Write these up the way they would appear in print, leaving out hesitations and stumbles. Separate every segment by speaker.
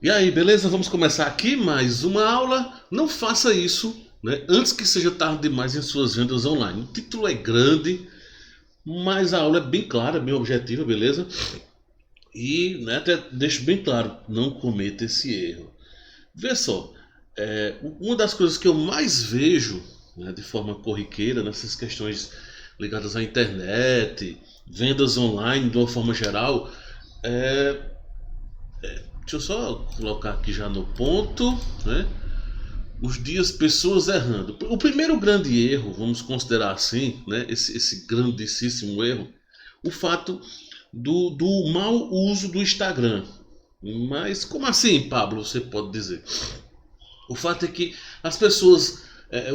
Speaker 1: E aí, beleza? Vamos começar aqui mais uma aula. Não faça isso, né, antes que seja tarde demais em suas vendas online. O título é grande, mas a aula é bem clara, bem objetiva, beleza? E né, até deixo bem claro, não cometa esse erro. Vê só, uma das coisas que eu mais vejo, né, de forma corriqueira nessas questões ligadas à internet, vendas online de uma forma geral, é, deixa eu só colocar aqui já no ponto, né? Os dias pessoas errando. O primeiro grande erro, vamos considerar assim, né, esse grandíssimo erro, o fato do mau uso do Instagram. Mas como assim, Pablo, você pode dizer? O fato é que as pessoas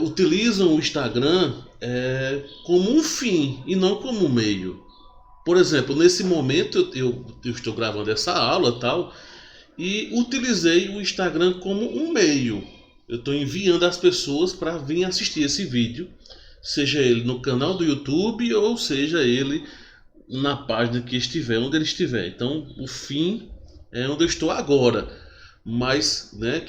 Speaker 1: utilizam o Instagram como um fim e não como um meio. Por exemplo, nesse momento eu estou gravando essa aula tal, e utilizei o Instagram como um meio. Eu estou enviando as pessoas para vir assistir esse vídeo, seja ele no canal do YouTube ou seja ele na página que estiver, onde ele estiver. Então, o fim é onde eu estou agora, mas né,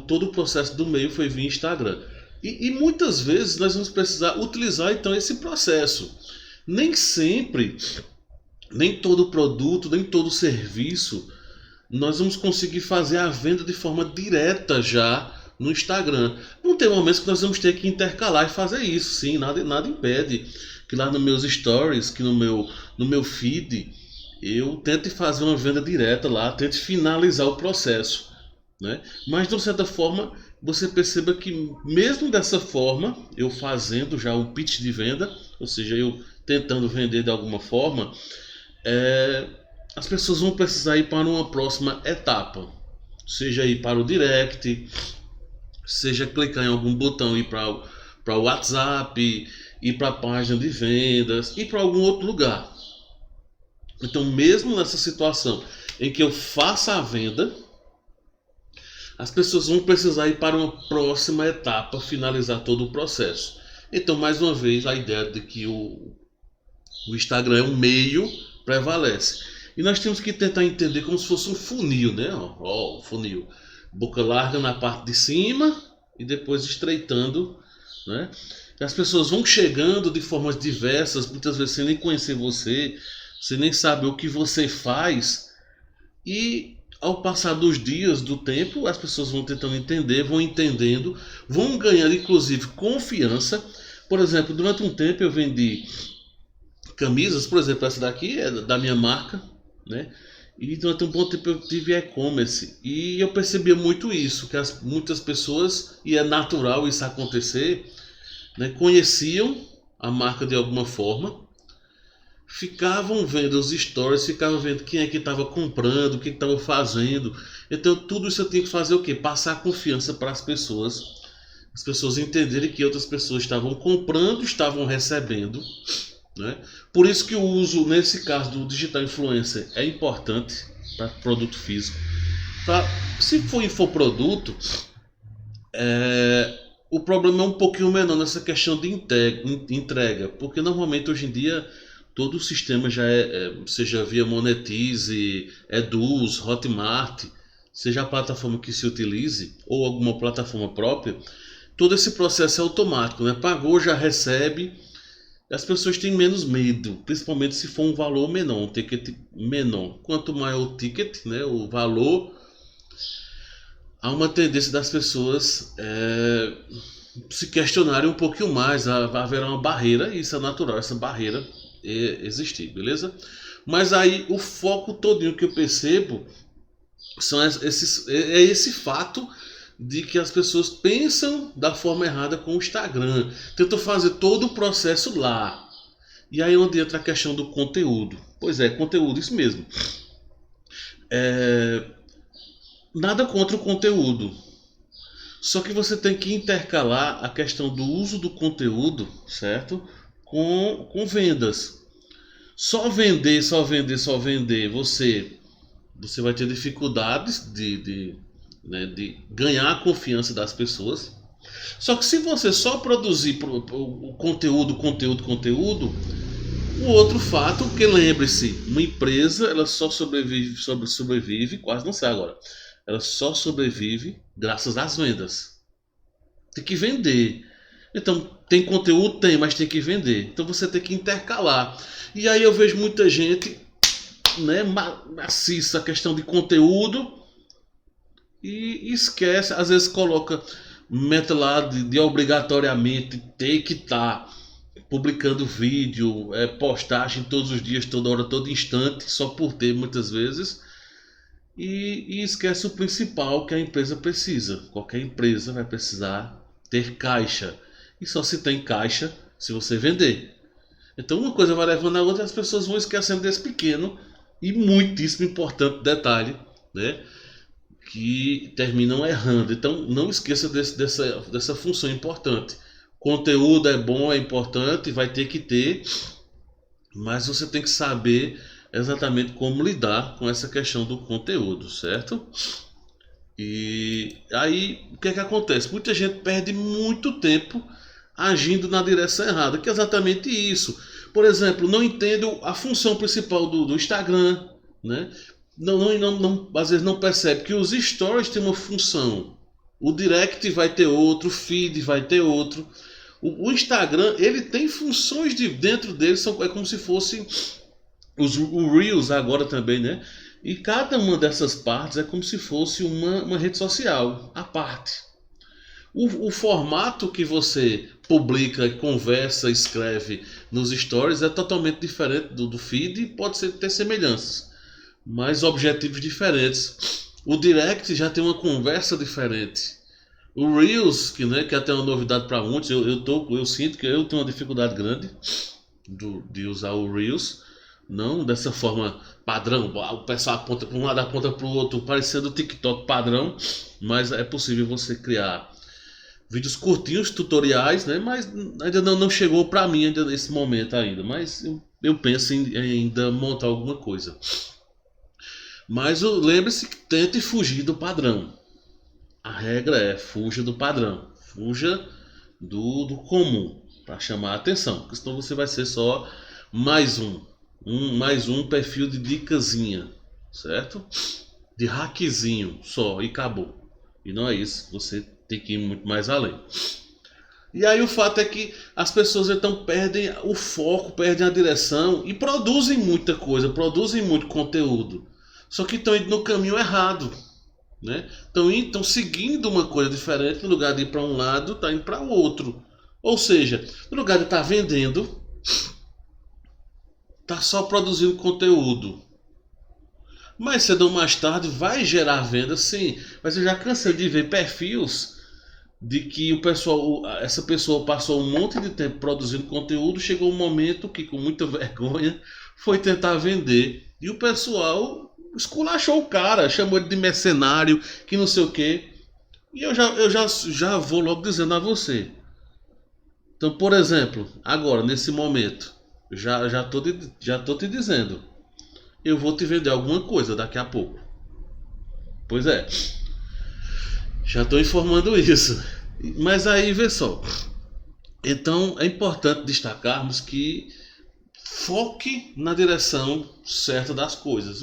Speaker 1: todo o processo do meio foi via Instagram. E muitas vezes nós vamos precisar utilizar então esse processo. Nem sempre, nem todo produto, nem todo serviço nós vamos conseguir fazer a venda de forma direta já no Instagram. Vão ter momentos que nós vamos ter que intercalar e fazer isso, sim, nada impede que lá nos meus stories, que no meu feed, eu tente fazer uma venda direta lá, tente finalizar o processo, né? Mas de uma certa forma, você perceba que mesmo dessa forma, eu fazendo já um pitch de venda, ou seja, eu tentando vender de alguma forma, é, as pessoas vão precisar ir para uma próxima etapa. Seja ir para o direct, seja clicar em algum botão e ir para o WhatsApp, ir para a página de vendas, ir para algum outro lugar. Então, mesmo nessa situação em que eu faça a venda, as pessoas vão precisar ir para uma próxima etapa, finalizar todo o processo. Então, mais uma vez, a ideia de que o Instagram é um meio prevalece. E nós temos que tentar entender como se fosse um funil, né? Ó, funil. Boca larga na parte de cima e depois estreitando, né? E as pessoas vão chegando de formas diversas, muitas vezes sem nem conhecer você, você nem sabe o que você faz. E ao passar dos dias, do tempo, as pessoas vão tentando entender, vão entendendo, vão ganhando inclusive confiança. Por exemplo, durante um tempo eu vendi camisas, por exemplo, essa daqui é da minha marca, né? E durante um bom tempo eu tive e-commerce e eu percebia muito isso, que muitas pessoas, e é natural isso acontecer, né, conheciam a marca de alguma forma, ficavam vendo os stories, ficavam vendo quem é que estava comprando, o que estava fazendo. Então tudo isso eu tinha que fazer o quê? Passar confiança para as pessoas entenderem que outras pessoas estavam comprando, estavam recebendo, né? Por isso que o uso, nesse caso do digital influencer, é importante para produto físico. Pra, se for infoproduto, o problema é um pouquinho menor nessa questão de entrega, porque normalmente hoje em dia todo o sistema já seja via Monetize, Eduz, Hotmart, seja a plataforma que se utilize ou alguma plataforma própria, todo esse processo é automático, né? Pagou, já recebe. As pessoas têm menos medo, principalmente se for um valor menor, um ticket menor. Quanto maior o ticket, né, o valor, há uma tendência das pessoas se questionarem um pouquinho mais, haverá uma barreira, e isso é natural, essa barreira existir, beleza? Mas aí o foco todinho que eu percebo é esse fato de que as pessoas pensam da forma errada com o Instagram, tentam fazer todo o processo lá. E aí onde entra a questão do conteúdo. Pois é, conteúdo, isso mesmo. É, nada contra o conteúdo. Só que você tem que intercalar a questão do uso do conteúdo, certo? Com vendas. Só vender, só vender, só vender, você vai ter dificuldades né, de ganhar a confiança das pessoas. Só que se você só produzir o conteúdo, conteúdo, o outro fato, que lembre-se, uma empresa ela só sobrevive, quase não sei agora. ela só sobrevive graças às vendas. Tem que vender. Então, tem conteúdo? Tem, mas tem que vender. Então você tem que intercalar. E aí eu vejo muita gente, né, maciça a questão de conteúdo e esquece, às vezes coloca meta lá de obrigatoriamente ter que estar publicando vídeo, postagem todos os dias, toda hora, todo instante, só por ter muitas vezes. E esquece o principal que a empresa precisa. Qualquer empresa vai precisar ter caixa. E só se tem caixa se você vender. Então uma coisa vai levando a outra e as pessoas vão esquecendo desse pequeno e muitíssimo importante detalhe, né? Que terminam errando. Então não esqueça dessa função importante. Conteúdo é bom, é importante, vai ter que ter, mas você tem que saber exatamente como lidar com essa questão do conteúdo, certo? E aí o que é que acontece? Muita gente perde muito tempo agindo na direção errada, que é exatamente isso. Por exemplo, não entendo a função principal do Instagram, né? Às vezes não percebe que os stories têm uma função, o direct vai ter outro, o feed vai ter outro. O Instagram ele tem funções dentro dele, é como se fossem o Reels agora também, né? E cada uma dessas partes é como se fosse uma rede social à parte. O formato que você publica, conversa, escreve nos stories é totalmente diferente do feed e pode ter semelhanças, mas objetivos diferentes. O direct já tem uma conversa diferente. O Reels, que é até uma novidade para muitos, eu sinto que eu tenho uma dificuldade grande de usar o Reels, não dessa forma padrão, o pessoal aponta para um lado, aponta para o outro, parecendo o TikTok padrão, mas é possível você criar vídeos curtinhos, tutoriais, né? Mas ainda não chegou para mim ainda nesse momento ainda, mas eu penso em ainda montar alguma coisa. Mas lembre-se que tente fugir do padrão. A regra é fuja do padrão, fuja do comum, para chamar a atenção, porque senão você vai ser só mais mais um perfil de dicasinha, certo? De hackzinho só e acabou. E não é isso, você tem que ir muito mais além. E aí o fato é que as pessoas então perdem o foco, perdem a direção e produzem muita coisa, produzem muito conteúdo. Só que estão indo no caminho errado, né? Estão seguindo uma coisa diferente, no lugar de ir para um lado, está indo para o outro. Ou seja, no lugar de estar vendendo, está só produzindo conteúdo. Mais cedo ou mais tarde vai gerar venda, sim. Mas eu já cansei de ver perfis de que essa pessoa passou um monte de tempo produzindo conteúdo, chegou um momento que com muita vergonha foi tentar vender e o pessoal esculachou o cara, chamou ele de mercenário, que não sei o que. E eu já vou logo dizendo a você. Então, por exemplo, agora nesse momento, já tô te dizendo, eu vou te vender alguma coisa daqui a pouco. Pois é, já estou informando isso. Mas aí vê só. Então é importante destacarmos que foque na direção certa das coisas.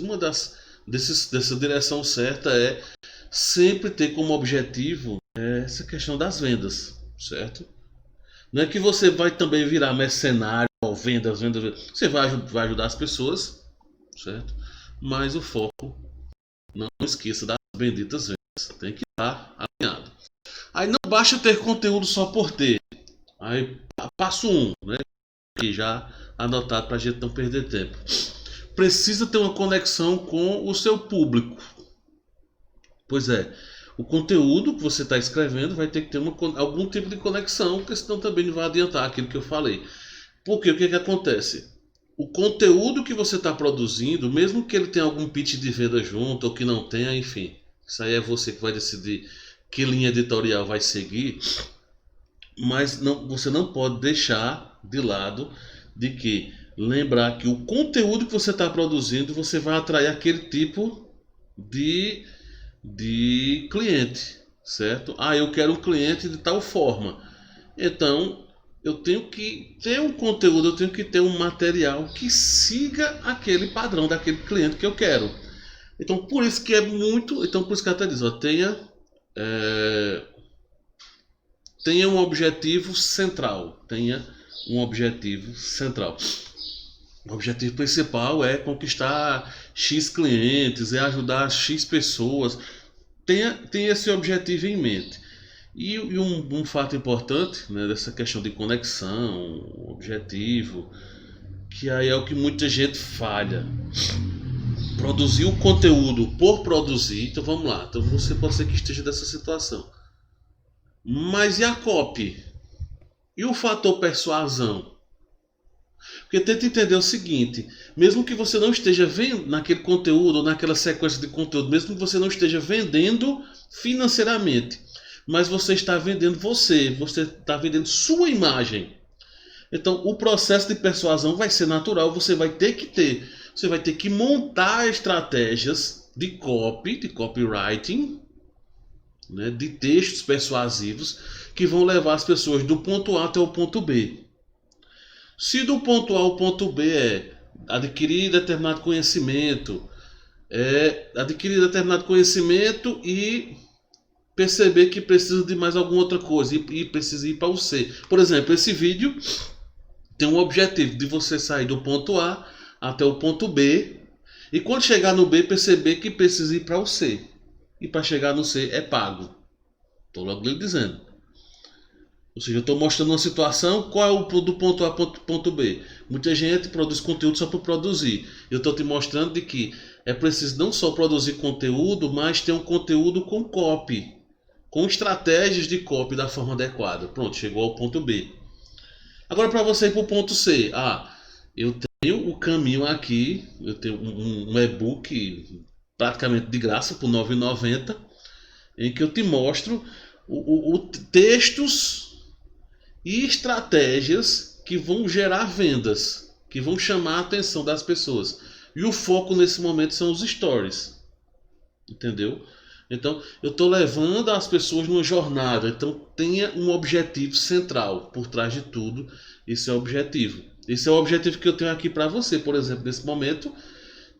Speaker 1: Dessa direção certa é sempre ter como objetivo essa questão das vendas, certo? Não é que você vai também virar mercenário, vendas. Você vai ajudar as pessoas, certo? Mas o foco, não esqueça das benditas vendas. Tem que estar alinhado. Aí não basta ter conteúdo só por ter. Aí passo né? Aqui já anotado para a gente não perder tempo. Precisa ter uma conexão com o seu público. Pois é, o conteúdo que você está escrevendo vai ter que ter algum tipo de conexão, porque senão também não vai adiantar aquilo que eu falei. Porque o que acontece? O conteúdo que você está produzindo, mesmo que ele tenha algum pitch de venda junto ou que não tenha, enfim, isso aí é você que vai decidir que linha editorial vai seguir, mas você não pode deixar de lado de que lembrar que o conteúdo que você está produzindo você vai atrair aquele tipo de cliente, certo? Eu quero um cliente de tal forma, então eu tenho que ter um conteúdo, eu tenho que ter um material que siga aquele padrão daquele cliente que eu quero. Então por isso que é muito. Então por isso que ela até diz, ó, é, tenha um objetivo central. Tenha um objetivo central. O objetivo principal é conquistar X clientes, é ajudar X pessoas. Tenha esse objetivo em mente. E um fato importante, né, dessa questão de conexão, objetivo, que aí é o que muita gente falha. Produzir o conteúdo por produzir. Então vamos lá. Então você pode ser que esteja nessa situação. Mas e a copy? E o fator persuasão? Porque tenta entender o seguinte, mesmo que você não esteja vendo naquele conteúdo ou naquela sequência de conteúdo, mesmo que você não esteja vendendo financeiramente, mas você está vendendo você está vendendo sua imagem. Então o processo de persuasão vai ser natural, você vai ter que montar estratégias de copywriting, né, de textos persuasivos que vão levar as pessoas do ponto A até o ponto B. Se do ponto A ao ponto B é adquirir determinado conhecimento e perceber que precisa de mais alguma outra coisa e precisa ir para o C. Por exemplo, esse vídeo tem um objetivo de você sair do ponto A até o ponto B e quando chegar no B perceber que precisa ir para o C. E para chegar no C é pago. Estou logo lhe dizendo. Ou seja, eu estou mostrando uma situação, qual é o do ponto A ao ponto B. Muita gente produz conteúdo só por produzir. Eu estou te mostrando de que é preciso não só produzir conteúdo, mas ter um conteúdo com copy, com estratégias de copy da forma adequada. Pronto, chegou ao ponto B. Agora para você ir para o ponto C. Eu tenho o caminho aqui, eu tenho um e-book praticamente de graça por R$ 9,90, em que eu te mostro textos e estratégias que vão gerar vendas, que vão chamar a atenção das pessoas. E o foco nesse momento são os stories. Entendeu? Então, eu estou levando as pessoas numa jornada. Então, tenha um objetivo central por trás de tudo. Esse é o objetivo. Esse é o objetivo que eu tenho aqui para você, por exemplo, nesse momento,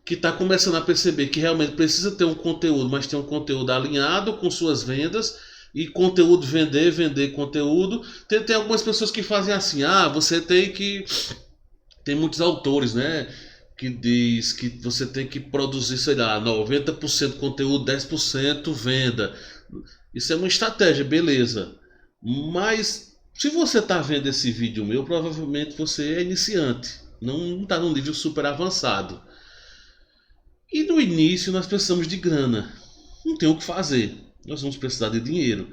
Speaker 1: que está começando a perceber que realmente precisa ter um conteúdo, mas tem um conteúdo alinhado com suas vendas. E conteúdo, vender conteúdo. Tem algumas pessoas que fazem assim, você tem que... Tem muitos autores, né, que diz que você tem que produzir, sei lá, 90% conteúdo, 10% venda. Isso é uma estratégia, beleza. Mas se você está vendo esse vídeo meu, provavelmente você é iniciante. Não está num nível super avançado. E no início nós precisamos de grana. Não tem o que fazer. Nós vamos precisar de dinheiro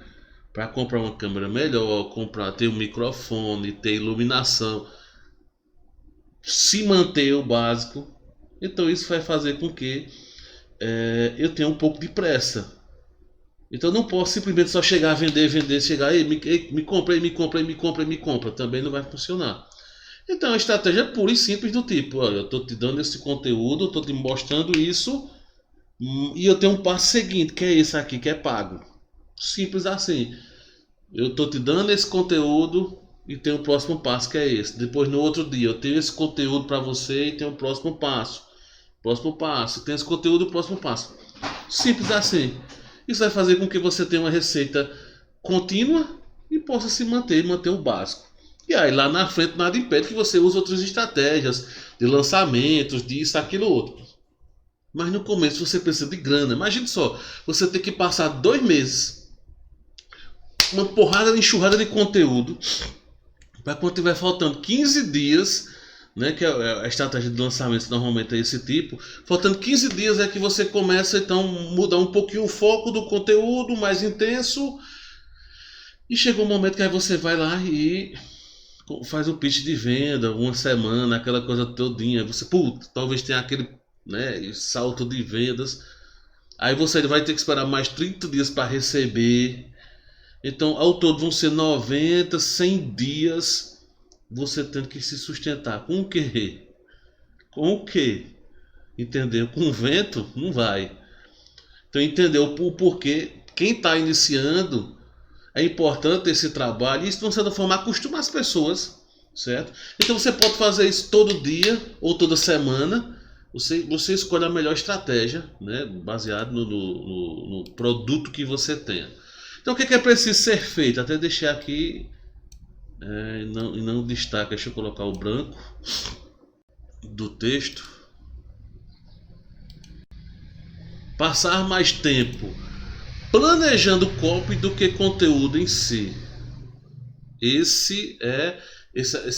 Speaker 1: para comprar uma câmera melhor, ter um microfone, ter iluminação, se manter o básico. Então isso vai fazer com que eu tenha um pouco de pressa. Então eu não posso simplesmente só chegar a vender, chegar aí, me compra. Também não vai funcionar. Então a estratégia é pura e simples do tipo, olha, eu estou te dando esse conteúdo, eu estou te mostrando isso. E eu tenho um passo seguinte, que é esse aqui, que é pago. Simples assim. Eu estou te dando esse conteúdo e tem o próximo passo, que é esse. Depois, no outro dia, eu tenho esse conteúdo para você e tem o próximo passo. Próximo passo. Tem esse conteúdo, o próximo passo. Simples assim. Isso vai fazer com que você tenha uma receita contínua e possa se manter o básico. E aí, lá na frente, nada impede que você use outras estratégias de lançamentos, disso, aquilo, outro. Mas no começo você precisa de grana. Imagine só, você tem que passar 2 meses, uma porrada de enxurrada de conteúdo, para quando tiver faltando 15 dias, né, que a estratégia de lançamento normalmente é esse tipo, faltando 15 dias é que você começa então mudar um pouquinho o foco do conteúdo, mais intenso, e chegou um momento que aí você vai lá e faz o pitch de venda, uma semana, aquela coisa todinha, você, talvez tenha aquele, né, salto de vendas, aí você vai ter que esperar mais 30 dias para receber. Então ao todo vão ser 90, 100 dias você tendo que se sustentar. Com o quê? Com o quê? Entendeu? Com vento? Não vai. Então entendeu o porquê. Quem está iniciando, é importante esse trabalho, e isso de uma certa forma acostuma as pessoas, certo? Então você pode fazer isso todo dia ou toda semana, Você escolhe a melhor estratégia, né, baseado no produto que você tenha. Então o que é preciso ser feito? Até deixar aqui e não destaca. Deixa eu colocar o branco do texto. Passar mais tempo planejando copy do que conteúdo em si. Esse é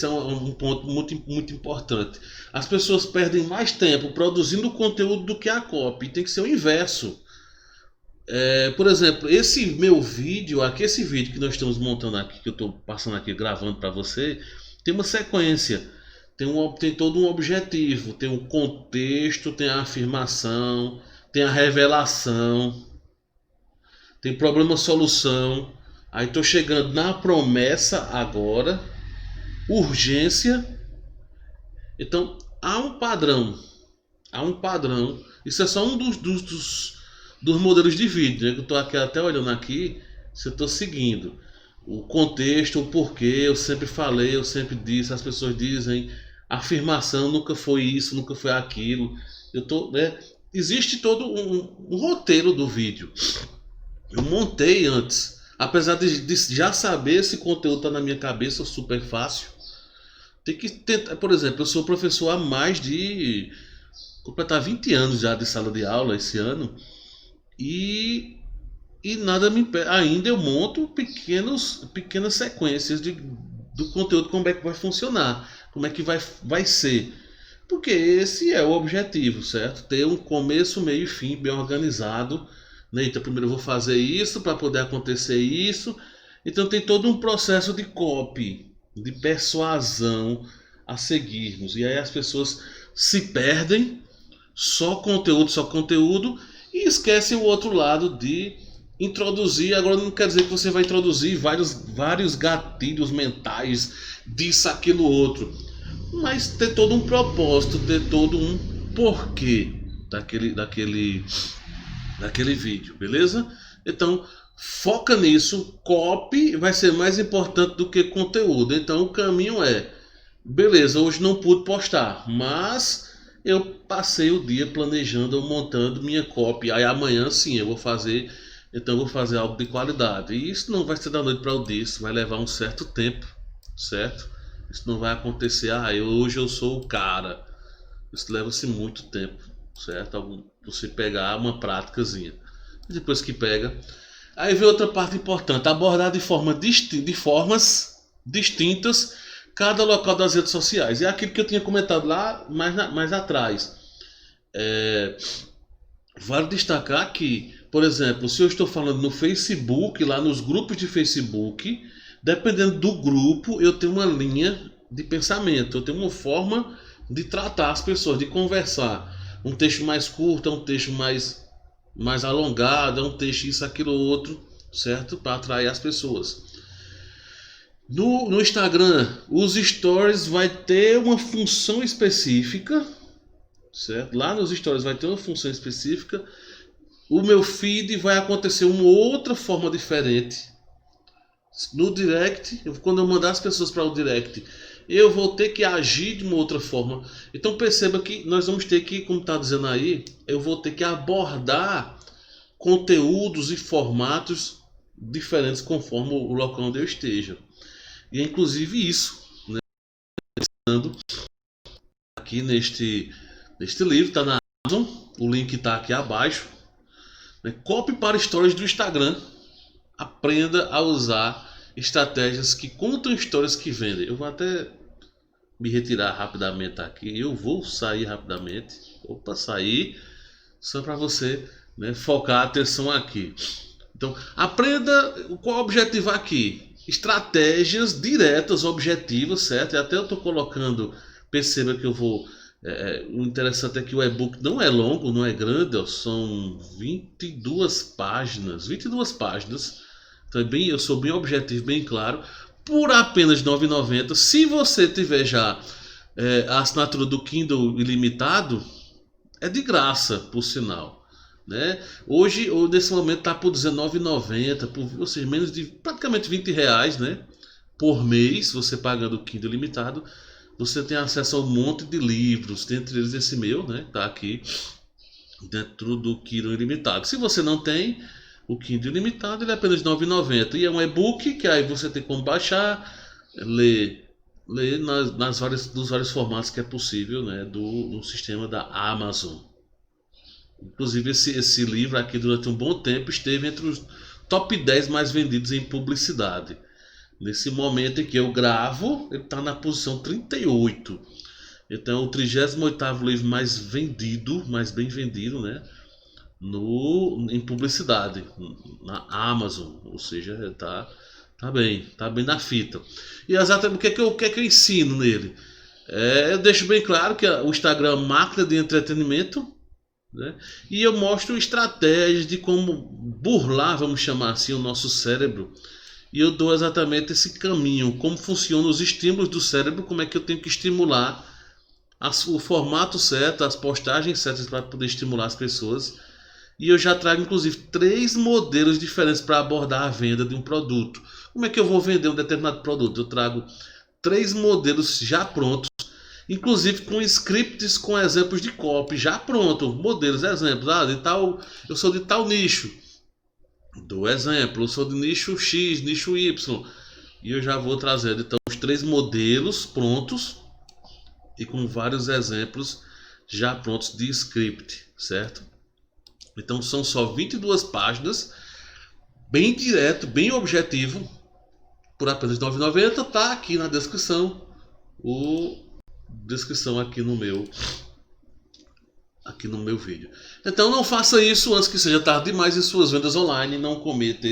Speaker 1: um ponto muito importante. As pessoas perdem mais tempo produzindo conteúdo do que a copy. Tem que ser o inverso. Por exemplo, esse meu vídeo aqui, esse vídeo que nós estamos montando aqui, que eu estou passando aqui, gravando para você, tem uma sequência. Tem todo um objetivo. Tem um contexto, tem a afirmação, tem a revelação, tem problema-solução. Aí estou chegando na promessa agora, urgência. Então há um padrão. Isso é só um dos modelos de vídeo, né? Que eu estou aqui até olhando aqui. Se eu estou seguindo o contexto, o porquê, eu sempre falei, eu sempre disse, as pessoas dizem, afirmação nunca foi isso, nunca foi aquilo. Existe todo um roteiro do vídeo. Eu montei antes. Apesar de já saber, esse conteúdo está na minha cabeça super fácil. Tem que tentar, por exemplo, eu sou professor há mais de completar 20 anos já de sala de aula esse ano. E nada me impede. Ainda eu monto pequenas sequências do conteúdo, como é que vai funcionar, como é que vai ser. Porque esse é o objetivo, certo? Ter um começo, meio e fim bem organizado. Né? Então primeiro eu vou fazer isso para poder acontecer isso. Então tem todo um processo de copy, de persuasão a seguirmos. E aí as pessoas se perdem, só conteúdo, e esquecem o outro lado de introduzir. Agora não quer dizer que você vai introduzir vários gatilhos mentais, disso, aquilo, outro. Mas ter todo um propósito, ter todo um porquê daquele vídeo, beleza? Então foca nisso. Copy vai ser mais importante do que conteúdo. Então o caminho beleza, hoje não pude postar, mas eu passei o dia planejando, montando minha copy. Aí amanhã sim eu vou fazer. Então eu vou fazer algo de qualidade. E isso não vai ser da noite para o dia, isso vai levar um certo tempo, certo? Isso não vai acontecer, hoje eu sou o cara. Isso leva-se muito tempo, certo? Você pegar uma práticazinha. E depois que pega, aí vem outra parte importante: abordar de formas distintas cada local das redes sociais. É aquilo que eu tinha comentado lá mais atrás. Vale destacar que, por exemplo, se eu estou falando no Facebook, lá nos grupos de Facebook, dependendo do grupo, eu tenho uma linha de pensamento, eu tenho uma forma de tratar as pessoas, de conversar. Um texto mais curto, um texto mais alongado, um texto isso, aquilo, outro, certo? Para atrair as pessoas. No Instagram, os stories vai ter uma função específica, certo? Lá nos stories vai ter uma função específica. O meu feed vai acontecer uma outra forma diferente. No direct, quando eu mandar as pessoas para o direct, eu vou ter que agir de uma outra forma. Então perceba que nós vamos ter que, como está dizendo aí, eu vou ter que abordar conteúdos e formatos diferentes conforme o local onde eu esteja. E é inclusive isso, né? Aqui neste livro, está na Amazon, o link está aqui abaixo. Né? Copy para stories do Instagram. Aprenda a usar estratégias que contam histórias que vendem. Eu vou até me retirar rapidamente aqui. Eu vou sair rapidamente. Opa, sair. Só para você, né, focar a atenção aqui. Então, aprenda qual é o objetivo aqui. Estratégias diretas, objetivas, certo? E até eu estou colocando, perceba que eu vou... o interessante é que o e-book não é longo, não é grande, ó, são 22 páginas. 22 páginas. Então eu sou bem objetivo, bem claro. Por apenas R$ 9,90. Se você tiver já a assinatura do Kindle ilimitado, é de graça, por sinal. Né? Hoje, ou nesse momento, está por R$19,90, ou seja, menos de praticamente R$20, né? Por mês, você pagando o Kindle limitado, você tem acesso a um monte de livros, dentre eles esse meu, né? Tá aqui dentro do Kindle Ilimitado. Se você não tem o Kindle Ilimitado, ele é apenas R$ 9,90. E é um e-book que aí você tem como baixar, ler nos vários formatos que é possível, né? No sistema da Amazon. Inclusive esse livro aqui durante um bom tempo esteve entre os top 10 mais vendidos em publicidade. Nesse momento em que eu gravo, ele está na posição 38. Então é o 38º livro mais vendido, mais bem vendido, né? Em publicidade, na Amazon. Ou seja, tá bem na fita. E exatamente o que é que eu ensino nele? Eu deixo bem claro que o Instagram é uma máquina de entretenimento, né? E eu mostro estratégias de como burlar, vamos chamar assim, o nosso cérebro. E eu dou exatamente esse caminho, como funcionam os estímulos do cérebro, como é que eu tenho que estimular o formato certo, as postagens certas para poder estimular as pessoas. E eu já trago inclusive 3 modelos diferentes para abordar a venda de um produto. Como é que eu vou vender um determinado produto? Eu trago 3 modelos já prontos, inclusive com scripts com exemplos de copy já pronto, modelos, exemplos. Eu sou de tal nicho, do exemplo, eu sou de nicho X, nicho Y, e eu já vou trazendo então os 3 modelos prontos e com vários exemplos já prontos de script, certo? Então são só 22 páginas, bem direto, bem objetivo, por apenas R$ 9,90. Tá aqui na descrição, descrição aqui no meu vídeo. Então não faça isso antes que seja tarde demais em suas vendas online. Não cometa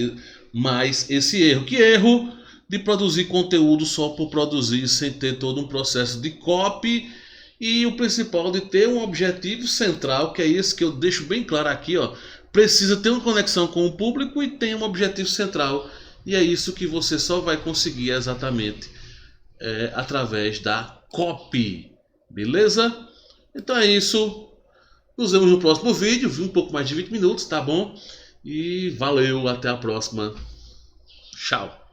Speaker 1: mais esse erro. Que erro de produzir conteúdo só por produzir, sem ter todo um processo de copy. E o principal, de ter um objetivo central, que é esse que eu deixo bem claro aqui, ó. Precisa ter uma conexão com o público e tem um objetivo central. E é isso que você só vai conseguir exatamente através da copy. Beleza? Então é isso. Nos vemos no próximo vídeo. Um pouco mais de 20 minutos, tá bom? E valeu, até a próxima. Tchau.